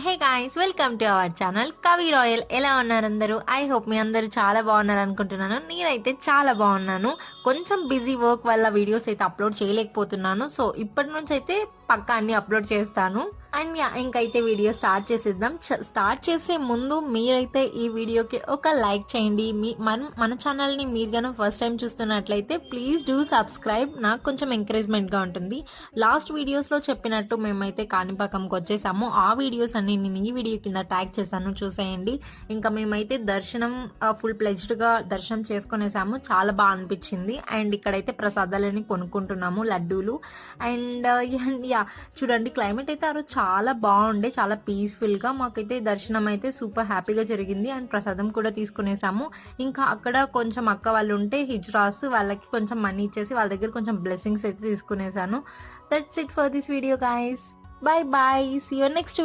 Hey guys, welcome to our channel కవి royal. ఎలా ఉన్నారు అందరూ? ఐ హోప్ మీ అందరూ చాలా బాగున్నారు అనుకుంటున్నాను. నేనైతే చాలా బాగున్నాను. కొంచెం బిజీ వర్క్ వల్ల వీడియోస్ అయితే అప్లోడ్ చేయలేకపోతున్నాను. సో ఇప్పటి నుంచి అయితే పక్కా అన్ని అప్లోడ్ చేస్తాను. అండ్ ఇంకైతే వీడియో స్టార్ట్ చేసేద్దాం. స్టార్ట్ చేసే ముందు మీరైతే ఈ వీడియోకి ఒక లైక్ చేయండి. మన ఛానల్ని మీరు కనుక ఫస్ట్ టైం చూస్తున్నట్లయితే ప్లీజ్ డూ సబ్స్క్రైబ్. నాకు కొంచెం ఎంకరేజ్మెంట్గా ఉంటుంది. లాస్ట్ వీడియోస్లో చెప్పినట్టు మేమైతే కాణిపాకంకి వచ్చేసాము. ఆ వీడియోస్ అన్ని నేను ఈ వీడియో కింద ట్యాగ్ చేశాను, చూసేయండి. ఇంకా మేమైతే దర్శనం ఫుల్ ప్లెజ్డ్గా దర్శనం చేసుకునేసాము. చాలా బాగా అనిపించింది. అండ్ ఇక్కడైతే ప్రసాదాలని కొనుక్కుంటున్నాము, లడ్డూలు. అండ్ చూడండి, క్లైమేట్ అయితే ఆ రోజు చాలా బాగుండే, చాలా పీస్ఫుల్గా. మాకైతే దర్శనం అయితే సూపర్ హ్యాపీగా జరిగింది. అండ్ ప్రసాదం కూడా తీసుకునేసాము. ఇంకా అక్కడ కొంచెం అక్క వాళ్ళు ఉంటే హిజ్రాస్, వాళ్ళకి కొంచెం మనీ ఇచ్చేసి వాళ్ళ దగ్గర కొంచెం బ్లెస్సింగ్స్ అయితే తీసుకునేసాను. That's it for this video guys. Bye bye, see you next video.